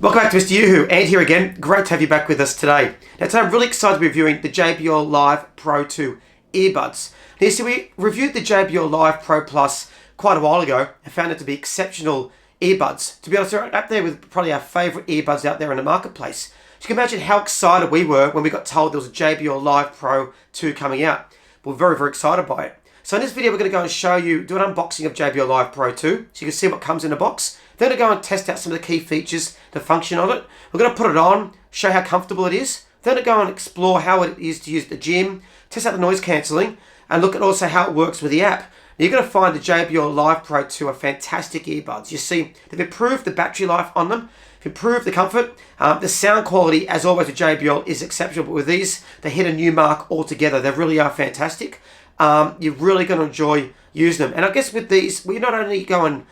Welcome back to Mr. Yoo-Hoo, Ant here again. Great to have you back with us today. Now today I'm really excited to be reviewing the JBL Live Pro 2 earbuds. Now so we reviewed the JBL Live Pro Plus quite a while ago and found it to be exceptional earbuds. To be honest, they're up there with probably our favourite earbuds out there in the marketplace. So you can imagine how excited we were when we got told there was a JBL Live Pro 2 coming out. We're very, very excited by it. So in this video we're going to go and show you, do an unboxing of JBL Live Pro 2 so you can see what comes in the box. Then we're going to go and test out some of the key features, the function of it. We're going to put it on, show how comfortable it is. Then we're going to go and explore how it is to use at the gym, test out the noise cancelling, and look at also how it works with the app. Now, you're going to find the JBL Live Pro 2 are fantastic earbuds. You see, they've improved the battery life on them, improved the comfort. The sound quality, as always with JBL, is exceptional. But with these, they hit a new mark altogether. They really are fantastic. You're really going to enjoy using them. And I guess with these, we not only go and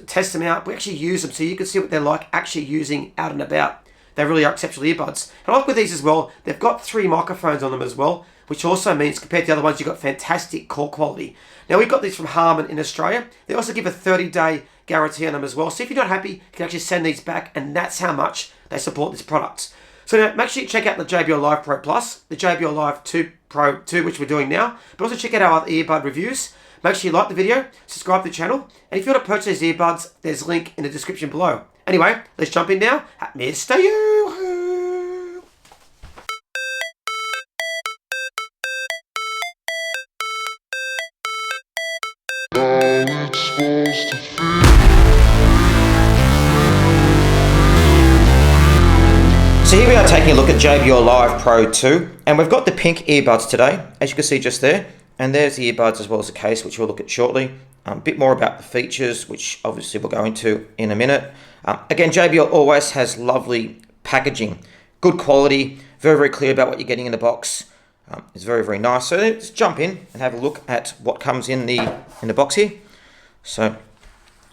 test them out, we actually use them so you can see what they're like actually using out and about. They really are exceptional earbuds. And like with these as well, they've got 3 microphones on them as well, which also means compared to the other ones, you've got fantastic call quality. Now we've got these from Harman in Australia. They also give a 30-day guarantee on them as well. So if you're not happy, you can actually send these back, and that's how much they support this product. So now make sure you check out the JBL Live Pro Plus, the JBL Live 2 Pro 2, which we're doing now, but also check out our other earbud reviews. Make sure you like the video, subscribe to the channel, and if you want to purchase these earbuds, there's a link in the description below. Anyway, let's jump in now at Mr. Yoo-Hoo. So here we are taking a look at JBL Live Pro 2, and we've got the pink earbuds today, as you can see just there. And there's the earbuds as well as the case, which we'll look at shortly. A bit more about the features, which obviously we'll go into in a minute. Again, JBL always has lovely packaging, good quality, very, very clear about what you're getting in the box. It's very, very nice. So let's jump in and have a look at what comes in the box here. So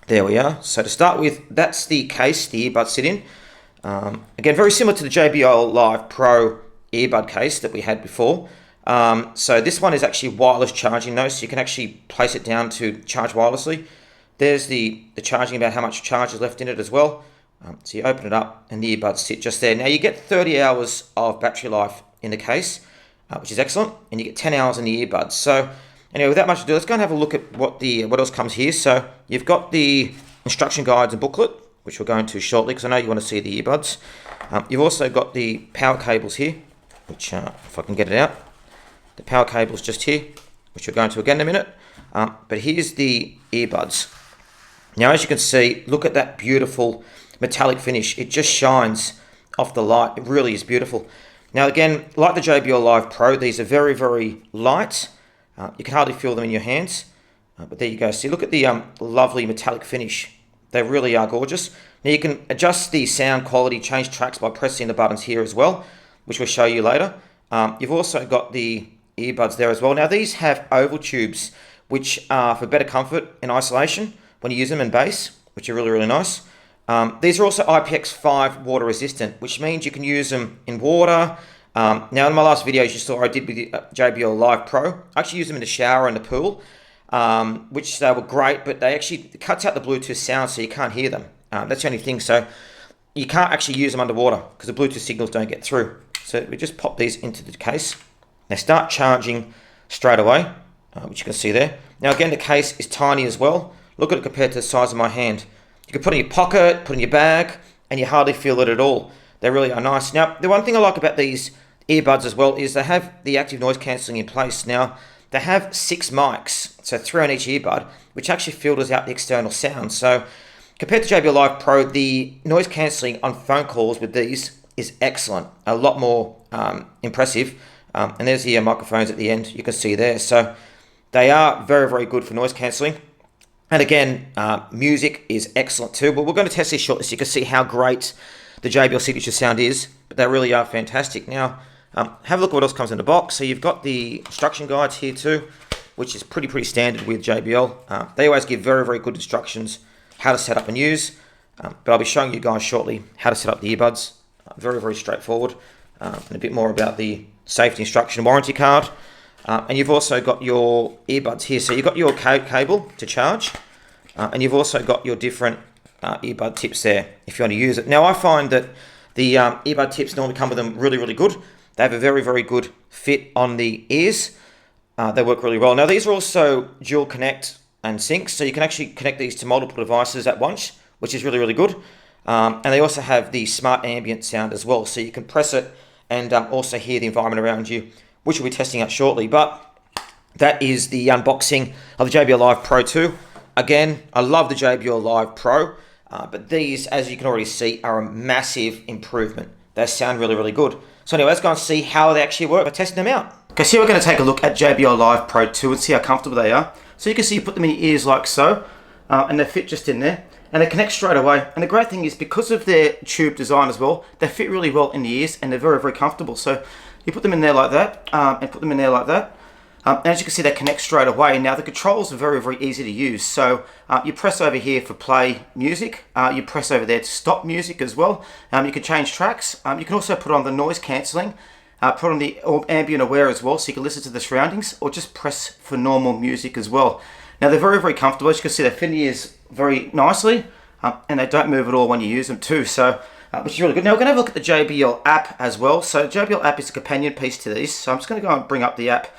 there we are. So to start with, that's the case the earbuds sit in. Again, very similar to the JBL Live Pro earbud case that we had before. So this one is actually wireless charging though, so you can actually place it down to charge wirelessly. There's the charging, about how much charge is left in it as well. So you open it up and the earbuds sit just there. Now you get 30 hours of battery life in the case, which is excellent, and you get 10 hours in the earbuds. So anyway, without much ado, let's go and have a look at what else comes here. So you've got the instruction guides and booklet, which we'll go into shortly because I know you want to see the earbuds. You've also got the power cables here, which if I can get it out. The power cable's just here, which we'll go into again in a minute. But here's the earbuds. Now, as you can see, look at that beautiful metallic finish. It just shines off the light. It really is beautiful. Now, again, like the JBL Live Pro, these are very, very light. You can hardly feel them in your hands. But there you go. See, look at the lovely metallic finish. They really are gorgeous. Now, you can adjust the sound quality, change tracks by pressing the buttons here as well, which we'll show you later. You've also got the earbuds there as well. Now these have oval tubes, which are for better comfort and isolation when you use them in bass, which are really, really nice. These are also IPX5 water resistant, which means you can use them in water. Now in my last videos you saw I did with the JBL Live Pro, I actually used them in the shower and the pool, which they were great, but it cuts out the Bluetooth sound so you can't hear them. That's the only thing, so you can't actually use them underwater because the Bluetooth signals don't get through. So we just pop these into the case. They start charging straight away, which you can see there. Now again, the case is tiny as well. Look at it compared to the size of my hand. You can put it in your pocket, put it in your bag, and you hardly feel it at all. They really are nice. Now, the one thing I like about these earbuds as well is they have the active noise cancelling in place. Now, they have 6 mics, so 3 on each earbud, which actually filters out the external sound. So compared to JBL Live Pro, the noise cancelling on phone calls with these is excellent, a lot more impressive. And there's the microphones at the end, you can see there. So they are very, very good for noise cancelling. And again, music is excellent too. But we're going to test this shortly so you can see how great the JBL Signature sound is. But they really are fantastic. Now, have a look at what else comes in the box. So you've got the instruction guides here too, which is pretty standard with JBL. They always give very, very good instructions how to set up and use. But I'll be showing you guys shortly how to set up the earbuds. Very, very straightforward. And a bit more about the safety instruction warranty card. And you've also got your earbuds here. So you've got your cable to charge. And you've also got your different earbud tips there if you want to use it. Now I find that the earbud tips normally come with them really, really good. They have a very, very good fit on the ears. They work really well. Now these are also dual connect and sync, so you can actually connect these to multiple devices at once, which is really, really good. And they also have the smart ambient sound as well, so you can press it and also hear the environment around you, which we'll be testing out shortly. But that is the unboxing of the JBL Live Pro 2. Again, I love the JBL Live Pro, but these, as you can already see, are a massive improvement. They sound really, really good. So anyway, let's go and see how they actually work by testing them out. Okay, so we're going to take a look at JBL Live Pro 2 and see how comfortable they are. So you can see you put them in your ears like so, and they fit just in there, and they connect straight away. And the great thing is, because of their tube design as well, they fit really well in the ears, and they're very, very comfortable. So you put them in there like that, and put them in there like that. And as you can see, they connect straight away. Now the controls are very, very easy to use. So you press over here for play music. You press over there to stop music as well. You can change tracks. You can also put on the noise cancelling. Put on the ambient aware as well, so you can listen to the surroundings, or just press for normal music as well. Now they're very, very comfortable. As you can see, they fit in the ears very nicely, and they don't move at all when you use them too, so which is really good. Now we're going to have a look at the JBL app as well. So the JBL app is a companion piece to these, so I'm just going to go and bring up the app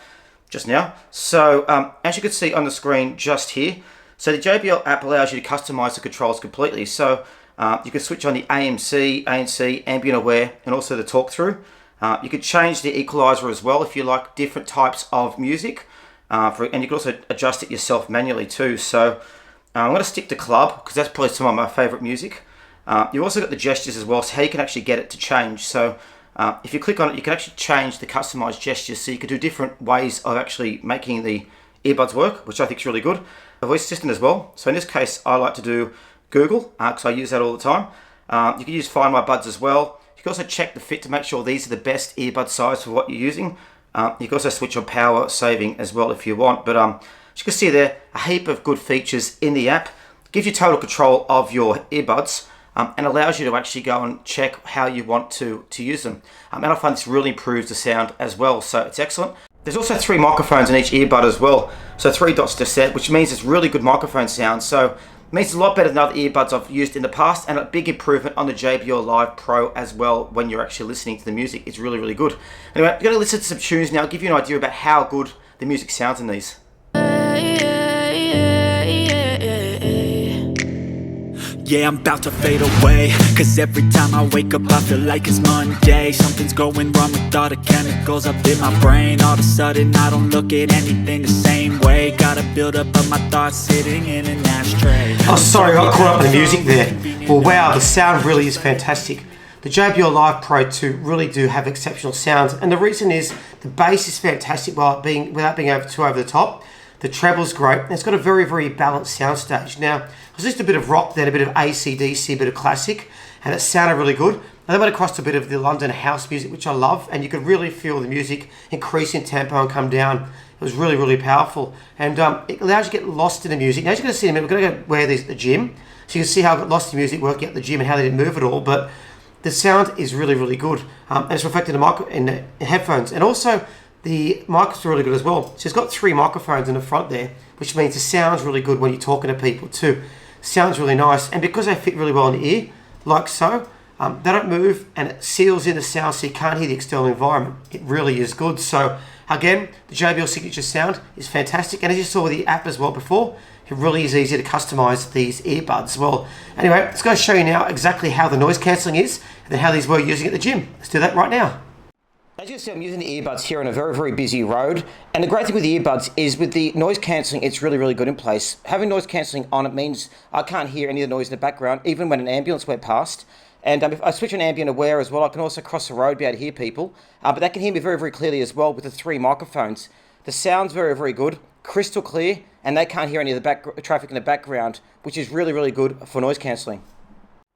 just now. So as you can see on the screen just here, so the JBL app allows you to customize the controls completely. So you can switch on the AMC, ANC, ambient aware, and also the talk through. You could change the equalizer as well if you like different types of music, and you can also adjust it yourself manually too. So I'm going to stick to club because that's probably some of my favorite music. You've also got the gestures as well, so how you can actually get it to change. So if you click on it, you can actually change the customized gestures, so you can do different ways of actually making the earbuds work, which I think is really good. A voice assistant as well. So in this case, I like to do Google because I use that all the time. You can use Find My Buds as well. You can also check the fit to make sure these are the best earbud size for what you're using. You can also switch on power saving as well if you want. But as you can see there, a heap of good features in the app. Gives you total control of your earbuds and allows you to actually go and check how you want to use them. And I find this really improves the sound as well, so it's excellent. There's also 3 microphones in each earbud as well. So 3 dots to set, which means it's really good microphone sound. So it means it's a lot better than other earbuds I've used in the past, and a big improvement on the JBL Live Pro as well when you're actually listening to the music. It's really, really good. Anyway, I'm going to listen to some tunes now, give you an idea about how good the music sounds in these. Yeah, I'm about to fade away, cause every time I wake up I feel like it's Monday. Something's going wrong with all the chemicals up in my brain. All of a sudden I don't look at anything the same way. Got a build up of my thoughts sitting in an ashtray. Oh sorry, I got caught up in the music there. Well wow, the sound really is fantastic. The JBL Live Pro 2 really do have exceptional sounds, and the reason is the bass is fantastic without being too over the top. The treble's great, and it's got a very, very balanced soundstage. Now, I was just a bit of rock, then a bit of AC/DC, a bit of classic, and it sounded really good. And then went across to a bit of the London house music, which I love, and you could really feel the music increase in tempo and come down. It was really, really powerful, and it allows you to get lost in the music. Now, as you're going to see in a minute, we're going to go wear these at the gym, so you can see how I got lost in music working at the gym and how they didn't move at all, but the sound is really, really good, and it's reflected in the headphones, and also the mics are really good as well. So it's got 3 microphones in the front there, which means the sound's really good when you're talking to people too. Sounds really nice, and because they fit really well in the ear, like so, they don't move, and it seals in the sound so you can't hear the external environment. It really is good. So again, the JBL Signature sound is fantastic, and as you saw with the app as well before, it really is easy to customize these earbuds. Well, anyway, let's go show you now exactly how the noise cancelling is, and then how these we're using at the gym. Let's do that right now. As you can see, I'm using the earbuds here on a very, very busy road. And the great thing with the earbuds is with the noise cancelling, it's really, really good in place. Having noise cancelling on it means I can't hear any of the noise in the background, even when an ambulance went past. And if I switch on ambient aware as well, I can also cross the road, be able to hear people. But they can hear me very, very clearly as well with the 3 microphones. The sound's very, very good, crystal clear, and they can't hear any of the traffic in the background, which is really, really good for noise cancelling.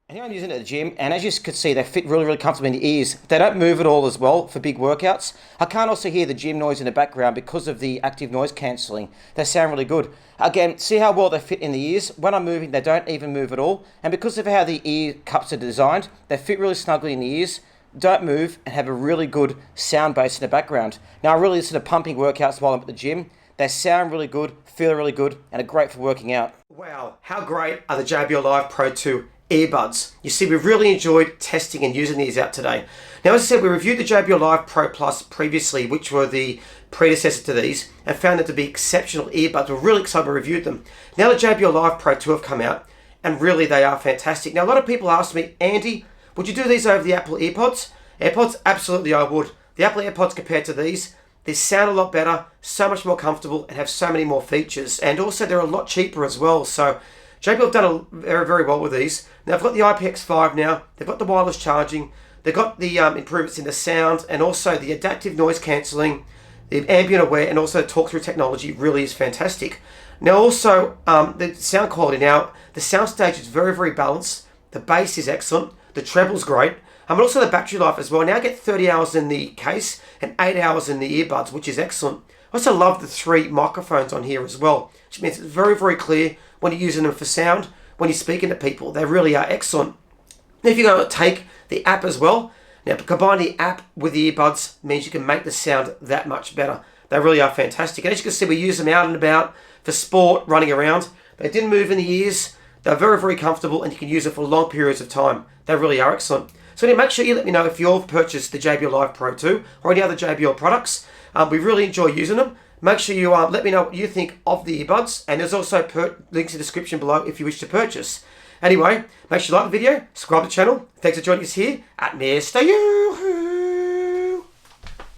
And here I'm using it at the gym, and as you can see, they fit really, really comfortably in the ears. They don't move at all as well for big workouts. I can't also hear the gym noise in the background because of the active noise cancelling. They sound really good. Again, see how well they fit in the ears? When I'm moving, they don't even move at all. And because of how the ear cups are designed, they fit really snugly in the ears, don't move, and have a really good sound base in the background. Now, I really listen to pumping workouts while I'm at the gym. They sound really good, feel really good, and are great for working out. Wow, how great are the JBL Live Pro 2 earbuds? You see, we've really enjoyed testing and using these out today. Now, as I said, we reviewed the JBL Live Pro Plus previously, which were the predecessor to these, and found them to be exceptional earbuds. We're really excited we reviewed them. Now the JBL Live Pro 2 have come out, and really they are fantastic. Now, a lot of people ask me, Andy, would you do these over the Apple AirPods? AirPods? Absolutely, I would. The Apple AirPods compared to these, they sound a lot better, so much more comfortable, and have so many more features. And also, they're a lot cheaper as well. So, JBL have done very, very well with these. Now, I've got the IPX5 now. They've got the wireless charging. They've got the improvements in the sound, and also the adaptive noise cancelling, the ambient aware, and also talk-through technology really is fantastic. Now, also, the sound quality. Now, the soundstage is very, very balanced. The bass is excellent. The treble's great. And also the battery life as well. Now I get 30 hours in the case and 8 hours in the earbuds, which is excellent. I also love the 3 microphones on here as well, which means it's very, very clear when you're using them for sound, when you're speaking to people. They really are excellent. Now if you're going to take the app as well, now combine the app with the earbuds means you can make the sound that much better. They really are fantastic. And as you can see, we use them out and about for sport, running around. They didn't move in the ears. They're very, very comfortable, and you can use it for long periods of time. They really are excellent. So anyway, make sure you let me know if you've purchased the JBL Live Pro 2 or any other JBL products. We really enjoy using them. Make sure you let me know what you think of the earbuds, and there's also links in the description below if you wish to purchase. Anyway, make sure you like the video, subscribe to the channel. Thanks for joining us here at Mr. You.